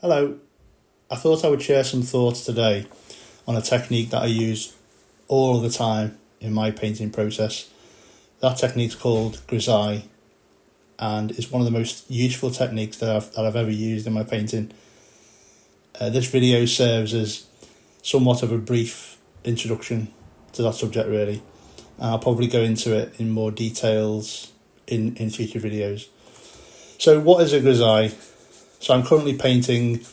Hello, I thought I would share some thoughts today on a technique that I use all the time in my painting process. That technique's called Grisaille, and it's one of the most useful techniques that I've ever used in my painting. This video serves as somewhat of a brief introduction to that subject really, and I'll probably go into it in more details in future videos. So what is a Grisaille? So I'm currently painting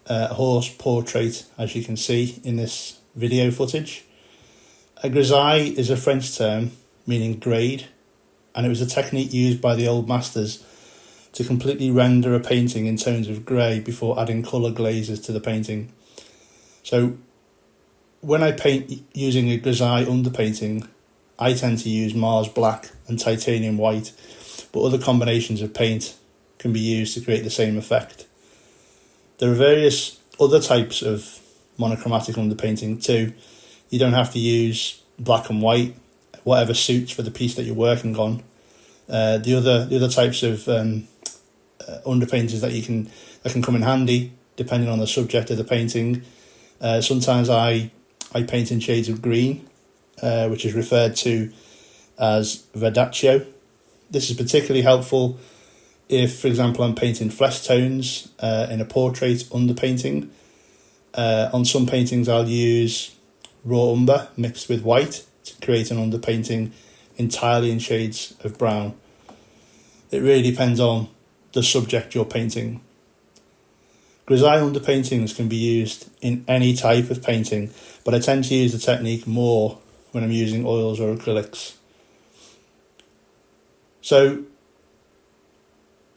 a horse portrait, as you can see in this video footage. A grisaille is a French term meaning grade, and it was a technique used by the old masters to completely render a painting in tones of grey before adding colour glazes to the painting. So when I paint using a grisaille underpainting, I tend to use Mars black and titanium white, but other combinations of paint can be used to create the same effect. There are various other types of monochromatic underpainting too. You don't have to use black and white, whatever suits for the piece that you're working on. The other types of underpaintings that can come in handy depending on the subject of the painting. Sometimes I paint in shades of green, which is referred to as verdaccio. This is particularly helpful if, for example, I'm painting flesh tones in a portrait underpainting. On some paintings I'll use raw umber mixed with white to create an underpainting entirely in shades of brown. It really depends on the subject you're painting. Grisaille underpaintings can be used in any type of painting, but I tend to use the technique more when I'm using oils or acrylics. So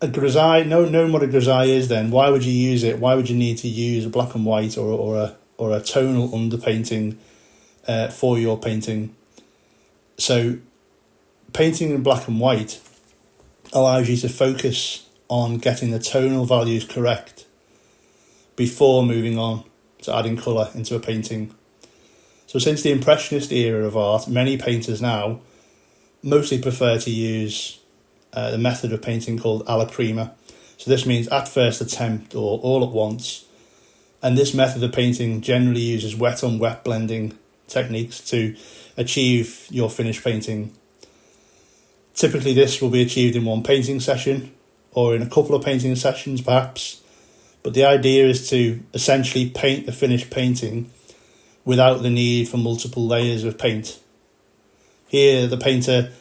a grisaille, knowing what a grisaille is, then why would you use it? Why would you need to use a black and white or a tonal underpainting for your painting? So painting in black and white allows you to focus on getting the tonal values correct before moving on to adding colour into a painting. So since the Impressionist era of art, many painters now mostly prefer to use the method of painting called alla prima. So this means at first attempt or all at once. And this method of painting generally uses wet on wet blending techniques to achieve your finished painting. Typically this will be achieved in one painting session or in a couple of painting sessions perhaps. But the idea is to essentially paint the finished painting without the need for multiple layers of paint. Here the painter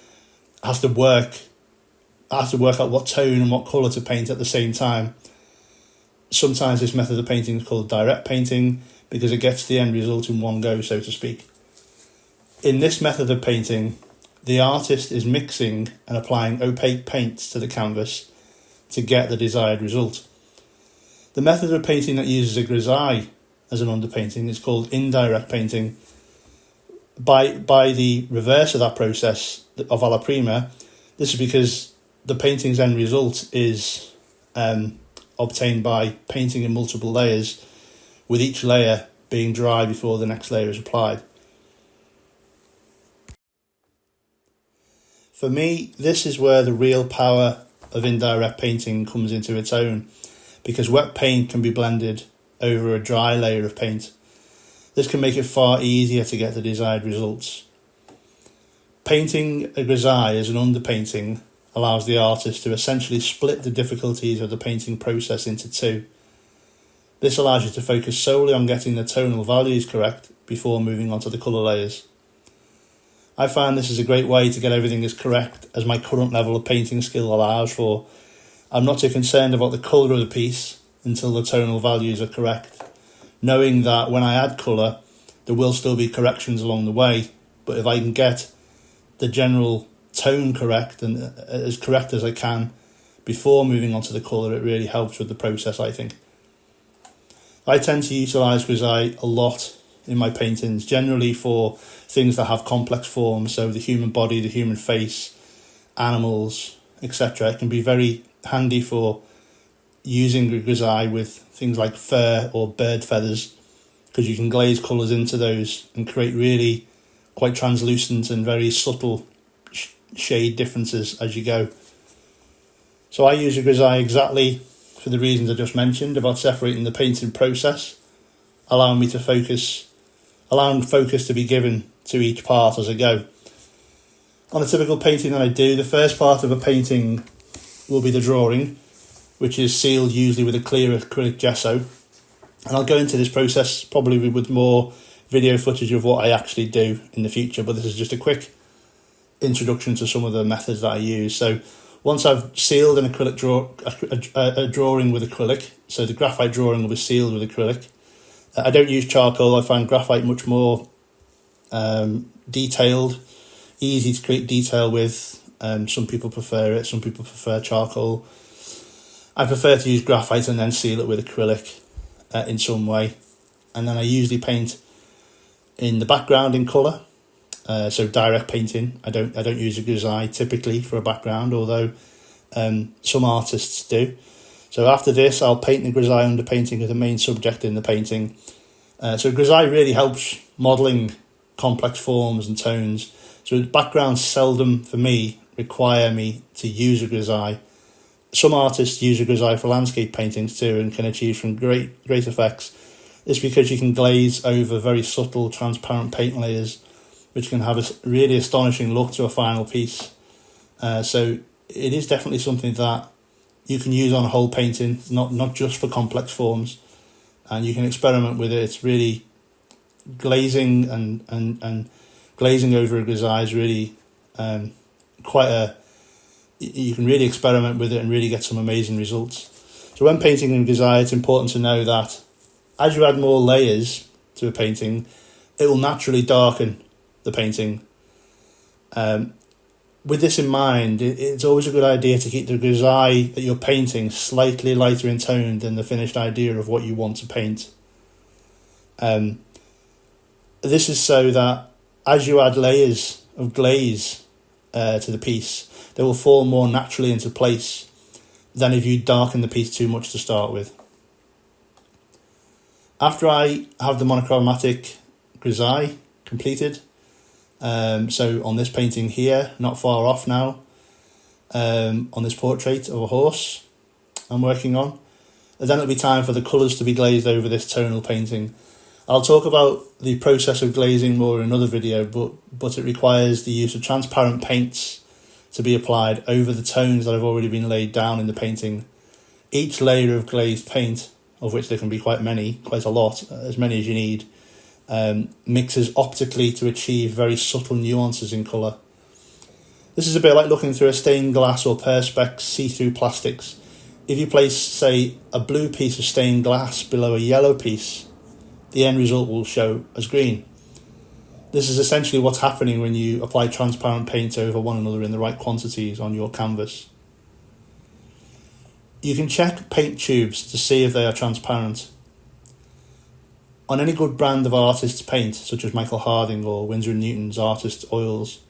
has to work out what tone and what colour to paint at the same time. Sometimes this method of painting is called direct painting because it gets the end result in one go, so to speak. In this method of painting, the artist is mixing and applying opaque paints to the canvas to get the desired result. The method of painting that uses a grisaille as an underpainting is called indirect painting. By the reverse of that process of alla prima, this is because the painting's end result is obtained by painting in multiple layers, with each layer being dry before the next layer is applied. For me, this is where the real power of indirect painting comes into its own, because wet paint can be blended over a dry layer of paint. This can make it far easier to get the desired results. Painting a grisaille as an underpainting allows the artist to essentially split the difficulties of the painting process into two. This allows you to focus solely on getting the tonal values correct before moving on to the colour layers. I find this is a great way to get everything as correct as my current level of painting skill allows for. I'm not too concerned about the colour of the piece until the tonal values are correct, knowing that when I add colour there will still be corrections along the way, but if I can get the general tone correct and as correct as I can before moving on to the colour, it really helps with the process, I think. I tend to utilise grisaille a lot in my paintings, generally for things that have complex forms, so the human body, the human face, animals, etc. It can be very handy for using grisaille with things like fur or bird feathers, because you can glaze colours into those and create really quite translucent and very subtle shade differences as you go. So I use a grisaille exactly for the reasons I just mentioned about separating the painting process, allowing focus to be given to each part as I go. On a typical painting that I do, the first part of a painting will be the drawing, which is sealed usually with a clear acrylic gesso. And I'll go into this process probably with more video footage of what I actually do in the future, but this is just a quick introduction to some of the methods that I use. So once I've sealed an acrylic a drawing with acrylic, so the graphite drawing will be sealed with acrylic. I don't use charcoal. I find graphite much more detailed, easy to create detail with. Some people prefer it, some people prefer charcoal. I prefer to use graphite and then seal it with acrylic in some way. And then I usually paint in the background in colour, so direct painting. I don't use a grisaille typically for a background, although some artists do. So after this, I'll paint the grisaille underpainting as the main subject in the painting. So grisaille really helps modelling complex forms and tones. So backgrounds seldom, for me, require me to use a grisaille. Some artists use a grisaille for landscape paintings too and can achieve some great effects. It's because you can glaze over very subtle transparent paint layers, which can have a really astonishing look to a final piece. So it is definitely something that you can use on a whole painting, not just for complex forms, and you can experiment with it. It's really glazing and glazing over a grisaille is really you can really experiment with it and really get some amazing results. So when painting in grisaille, it's important to know that as you add more layers to a painting, it will naturally darken the painting. With this in mind, it's always a good idea to keep the grisaille that you're painting slightly lighter in tone than the finished idea of what you want to paint. This is so that as you add layers of glaze to the piece, they will fall more naturally into place than if you darken the piece too much to start with. After I have the monochromatic grisaille completed, so on this painting here, not far off now, on this portrait of a horse I'm working on, and then it'll be time for the colours to be glazed over this tonal painting. I'll talk about the process of glazing more in another video, but it requires the use of transparent paints to be applied over the tones that have already been laid down in the painting. Each layer of glazed paint, of which there can be quite a lot, as many as you need, mixes optically to achieve very subtle nuances in colour. This is a bit like looking through a stained glass or perspex see-through plastics. If you place, say, a blue piece of stained glass below a yellow piece, the end result will show as green. This is essentially what's happening when you apply transparent paint over one another in the right quantities on your canvas. You can check paint tubes to see if they are transparent. On any good brand of artist's paint, such as Michael Harding or Winsor & Newton's artist oils,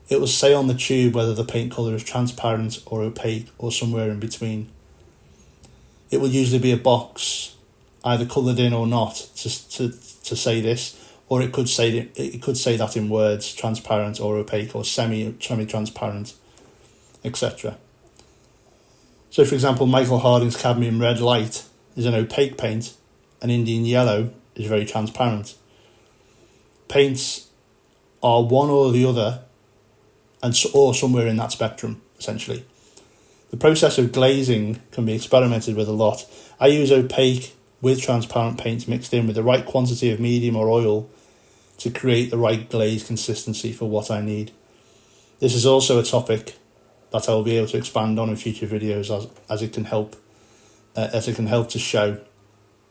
it will say on the tube whether the paint colour is transparent or opaque or somewhere in between. It will usually be a box, either coloured in or not, to say this, or it could say that in words, transparent or opaque or semi-transparent, etc. So, for example, Michael Harding's cadmium red light is an opaque paint, and Indian yellow is very transparent. Paints are one or the other, or somewhere in that spectrum, essentially. The process of glazing can be experimented with a lot. I use opaque with transparent paints mixed in with the right quantity of medium or oil to create the right glaze consistency for what I need. This is also a topic that I will be able to expand on in future videos as it can help to show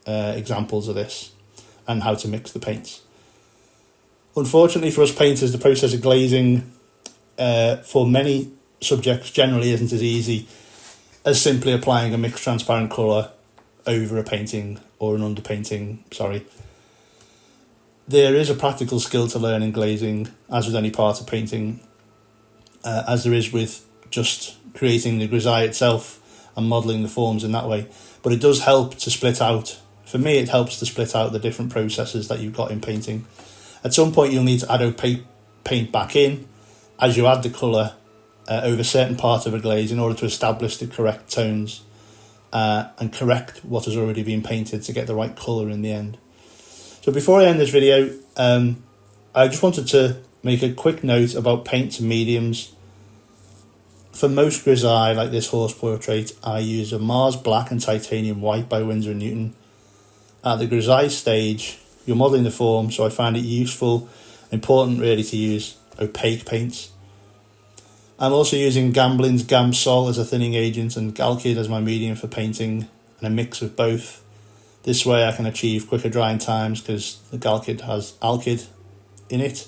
examples of this and how to mix the paints. Unfortunately for us painters, the process of glazing for many subjects generally isn't as easy as simply applying a mixed transparent colour over a painting or an underpainting, There is a practical skill to learn in glazing, as with any part of painting, as there is with just creating the grisaille itself and modelling the forms in that way. But it does help to split out, for me it helps to split out the different processes that you've got in painting. At some point you'll need to add opaque paint back in as you add the colour over certain parts of a glaze in order to establish the correct tones. and correct what has already been painted to get the right colour in the end. So before I end this video, I just wanted to make a quick note about paints and mediums. For most grisaille, like this horse portrait, I use a Mars Black and Titanium White by Winsor & Newton. At the grisaille stage, you're modelling the form, so I find it useful, important really, to use opaque paints. I'm also using Gamblin's Gamsol as a thinning agent and Galkyd as my medium for painting, and a mix of both. This way I can achieve quicker drying times because the Galkyd has alkyd in it.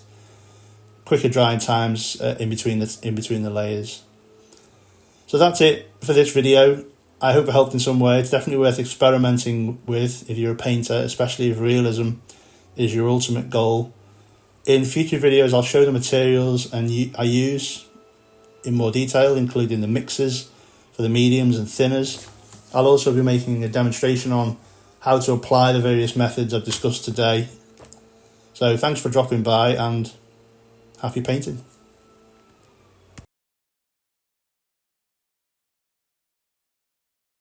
Quicker drying times in between the layers. So that's it for this video. I hope it helped in some way. It's definitely worth experimenting with if you're a painter, especially if realism is your ultimate goal. In future videos I'll show the materials I use in more detail, including the mixes for the mediums and thinners. I'll also be making a demonstration on how to apply the various methods I've discussed today. So thanks for dropping by and happy painting.